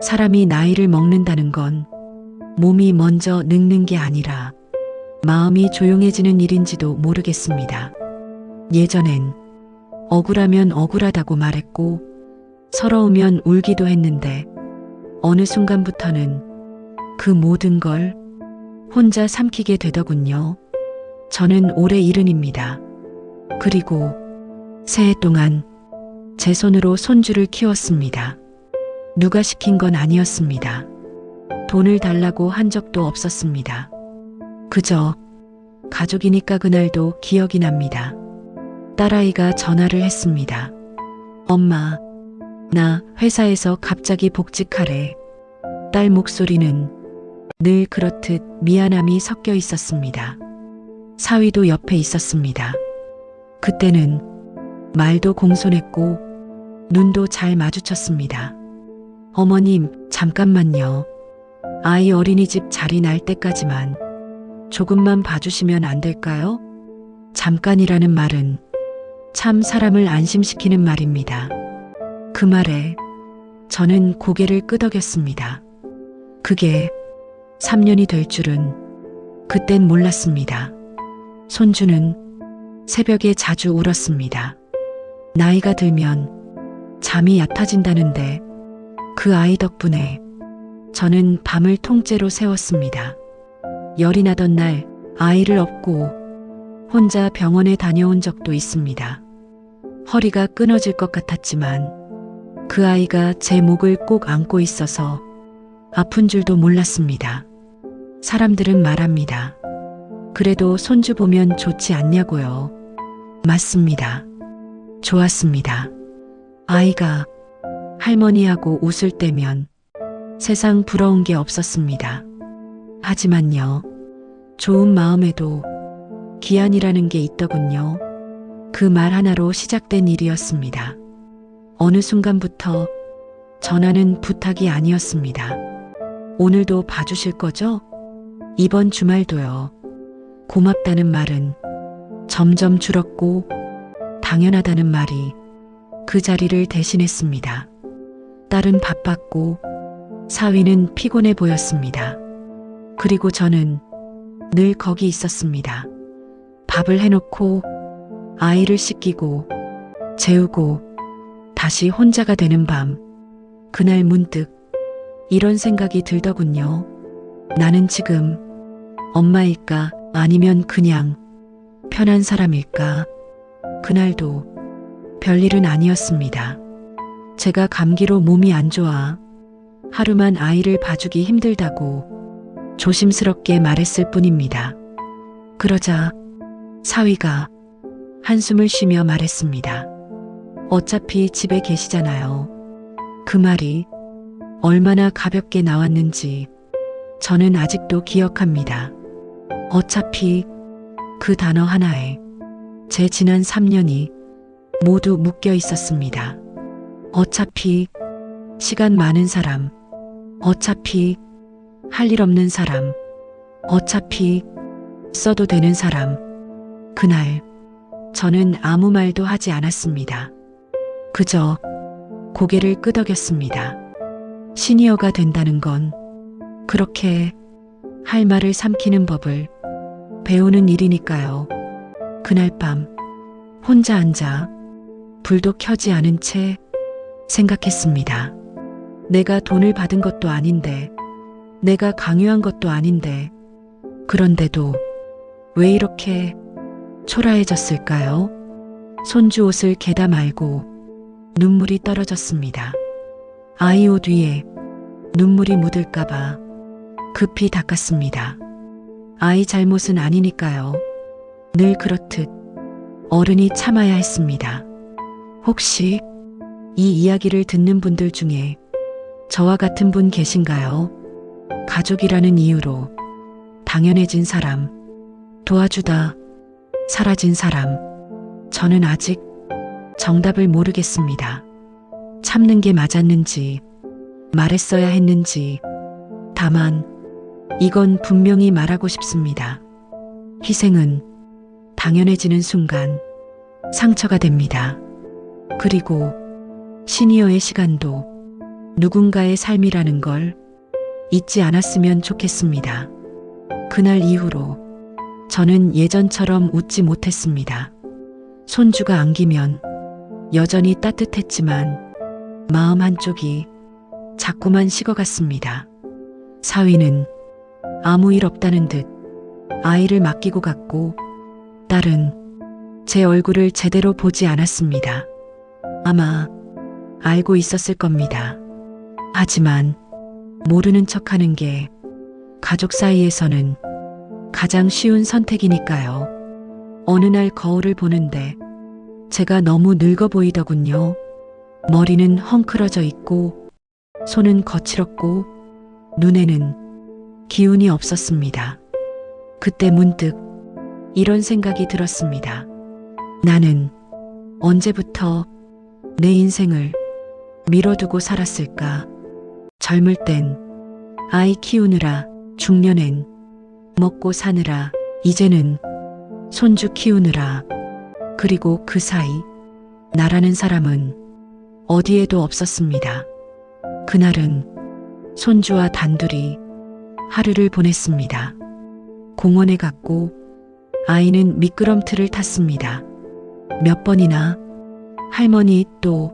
사람이 나이를 먹는다는 건 몸이 먼저 늙는 게 아니라 마음이 조용해지는 일인지도 모르겠습니다. 예전엔 억울하면 억울하다고 말했고 서러우면 울기도 했는데 어느 순간부터는 그 모든 걸 혼자 삼키게 되더군요. 저는 올해 70입니다. 그리고 새해 동안 제 손으로 손주를 키웠습니다. 누가 시킨 건 아니었습니다. 돈을 달라고 한 적도 없었습니다. 그저 가족이니까 그날도 기억이 납니다. 딸아이가 전화를 했습니다. 엄마, 나 회사에서 갑자기 복직하래. 딸 목소리는 늘 그렇듯 미안함이 섞여 있었습니다. 사위도 옆에 있었습니다. 그때는 말도 공손했고 눈도 잘 마주쳤습니다. 어머님, 잠깐만요. 아이 어린이집 자리 날 때까지만 조금만 봐주시면 안 될까요? 잠깐이라는 말은 참 사람을 안심시키는 말입니다. 그 말에 저는 고개를 끄덕였습니다. 그게 3년이 될 줄은 그땐 몰랐습니다. 손주는 새벽에 자주 울었습니다. 나이가 들면 잠이 얕아진다는데 그 아이 덕분에 저는 밤을 통째로 새웠습니다. 열이 나던 날 아이를 업고 혼자 병원에 다녀온 적도 있습니다. 허리가 끊어질 것 같았지만 그 아이가 제 목을 꼭 안고 있어서 아픈 줄도 몰랐습니다. 사람들은 말합니다. 그래도 손주 보면 좋지 않냐고요. 맞습니다. 좋았습니다. 아이가 할머니하고 웃을 때면 세상 부러운 게 없었습니다. 하지만요, 좋은 마음에도 기한이라는 게 있더군요. 그 말 하나로 시작된 일이었습니다. 어느 순간부터 전화는 부탁이 아니었습니다. 오늘도 봐주실 거죠? 이번 주말도요. 고맙다는 말은 점점 줄었고 당연하다는 말이 그 자리를 대신했습니다. 딸은 바빴고 사위는 피곤해 보였습니다. 그리고 저는 늘 거기 있었습니다. 밥을 해놓고 아이를 씻기고 재우고 다시 혼자가 되는 밤, 그날 문득 이런 생각이 들더군요. 나는 지금 엄마일까 아니면 그냥 편한 사람일까? 그날도 별일은 아니었습니다. 제가 감기로 몸이 안 좋아 하루만 아이를 봐주기 힘들다고 조심스럽게 말했을 뿐입니다. 그러자 사위가 한숨을 쉬며 말했습니다. 어차피 집에 계시잖아요. 그 말이 얼마나 가볍게 나왔는지 저는 아직도 기억합니다. 어차피 그 단어 하나에 제 지난 3년이 모두 묶여 있었습니다. 어차피 시간 많은 사람, 어차피 할 일 없는 사람, 어차피 써도 되는 사람. 그날 저는 아무 말도 하지 않았습니다. 그저 고개를 끄덕였습니다. 시니어가 된다는 건 그렇게 할 말을 삼키는 법을 배우는 일이니까요. 그날 밤 혼자 앉아 불도 켜지 않은 채 생각했습니다. 내가 돈을 받은 것도 아닌데, 내가 강요한 것도 아닌데, 그런데도 왜 이렇게 초라해졌을까요? 손주 옷을 개다 말고 눈물이 떨어졌습니다. 아이 옷 위에 눈물이 묻을까봐 급히 닦았습니다. 아이 잘못은 아니니까요. 늘 그렇듯 어른이 참아야 했습니다. 혹시 이 이야기를 듣는 분들 중에 저와 같은 분 계신가요? 가족이라는 이유로 당연해진 사람, 도와주다 사라진 사람. 저는 아직 정답을 모르겠습니다. 참는 게 맞았는지, 말했어야 했는지. 다만 이건 분명히 말하고 싶습니다. 희생은 당연해지는 순간 상처가 됩니다. 그리고 시니어의 시간도 누군가의 삶이라는 걸 잊지 않았으면 좋겠습니다. 그날 이후로 저는 예전처럼 웃지 못했습니다. 손주가 안기면 여전히 따뜻했지만 마음 한쪽이 자꾸만 식어갔습니다. 사위는 아무 일 없다는 듯 아이를 맡기고 갔고 딸은 제 얼굴을 제대로 보지 않았습니다. 아마 알고 있었을 겁니다. 하지만 모르는 척하는 게 가족 사이에서는 가장 쉬운 선택이니까요. 어느 날 거울을 보는데 제가 너무 늙어 보이더군요. 머리는 헝클어져 있고 손은 거칠었고 눈에는 기운이 없었습니다. 그때 문득 이런 생각이 들었습니다. 나는 언제부터 내 인생을 미뤄두고 살았을까? 젊을 땐 아이 키우느라, 중년엔 먹고 사느라, 이제는 손주 키우느라, 그리고 그 사이 나라는 사람은 어디에도 없었습니다. 그날은 손주와 단둘이 하루를 보냈습니다. 공원에 갔고 아이는 미끄럼틀을 탔습니다. 몇 번이나 할머니 또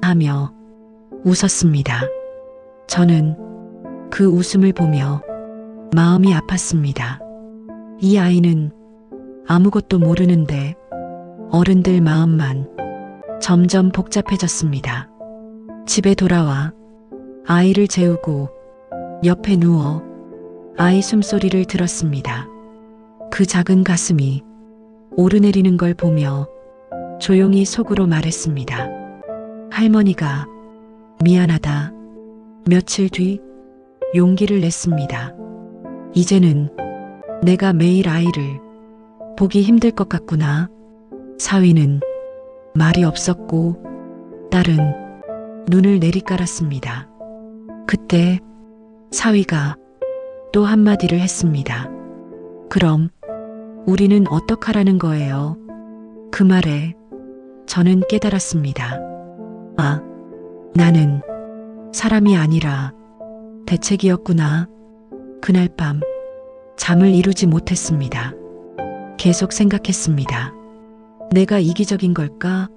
하며 웃었습니다. 저는 그 웃음을 보며 마음이 아팠습니다. 이 아이는 아무것도 모르는데 어른들 마음만 점점 복잡해졌습니다. 집에 돌아와 아이를 재우고 옆에 누워 아이 숨소리를 들었습니다. 그 작은 가슴이 오르내리는 걸 보며 조용히 속으로 말했습니다. 할머니가 미안하다. 며칠 뒤 용기를 냈습니다. 이제는 내가 매일 아이를 보기 힘들 것 같구나. 사위는 말이 없었고 딸은 눈을 내리깔았습니다. 그때 사위가 또 한마디를 했습니다. 그럼 우리는 어떡하라는 거예요? 그 말에 저는 깨달았습니다. 아, 나는 사람이 아니라 대책이었구나. 그날 밤 잠을 이루지 못했습니다. 계속 생각했습니다. 내가 이기적인 걸까?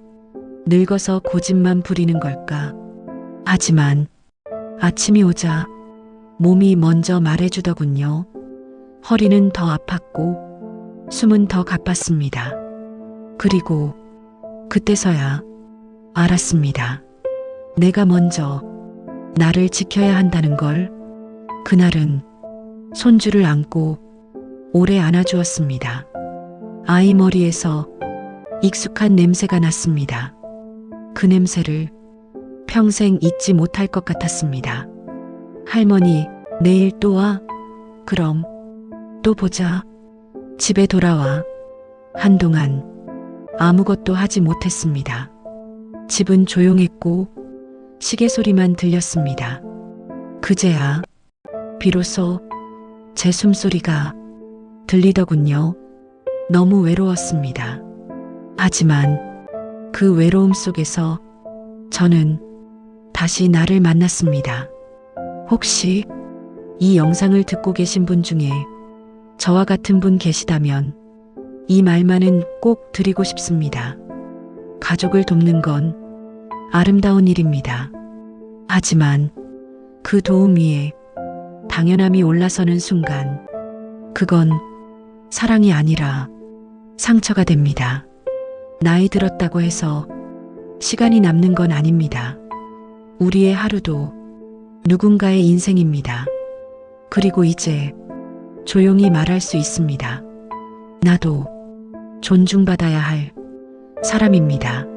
늙어서 고집만 부리는 걸까? 하지만 아침이 오자 몸이 먼저 말해주더군요. 허리는 더 아팠고 숨은 더 가빴습니다. 그리고 그때서야 알았습니다. 내가 먼저 나를 지켜야 한다는 걸. 그날은 손주를 안고 오래 안아주었습니다. 아이 머리에서 익숙한 냄새가 났습니다. 그 냄새를 평생 잊지 못할 것 같았습니다. 할머니, 내일 또 와? 그럼 또 보자. 집에 돌아와 한동안 아무것도 하지 못했습니다. 집은 조용했고 시계 소리만 들렸습니다. 그제야 비로소 제 숨소리가 들리더군요. 너무 외로웠습니다. 하지만 그 외로움 속에서 저는 다시 나를 만났습니다. 혹시 이 영상을 듣고 계신 분 중에 저와 같은 분 계시다면 이 말만은 꼭 드리고 싶습니다. 가족을 돕는 건 아름다운 일입니다. 하지만 그 도움 위에 당연함이 올라서는 순간 그건 사랑이 아니라 상처가 됩니다. 나이 들었다고 해서 시간이 남는 건 아닙니다. 우리의 하루도 누군가의 인생입니다. 그리고 이제 조용히 말할 수 있습니다. 나도 존중받아야 할 사람입니다.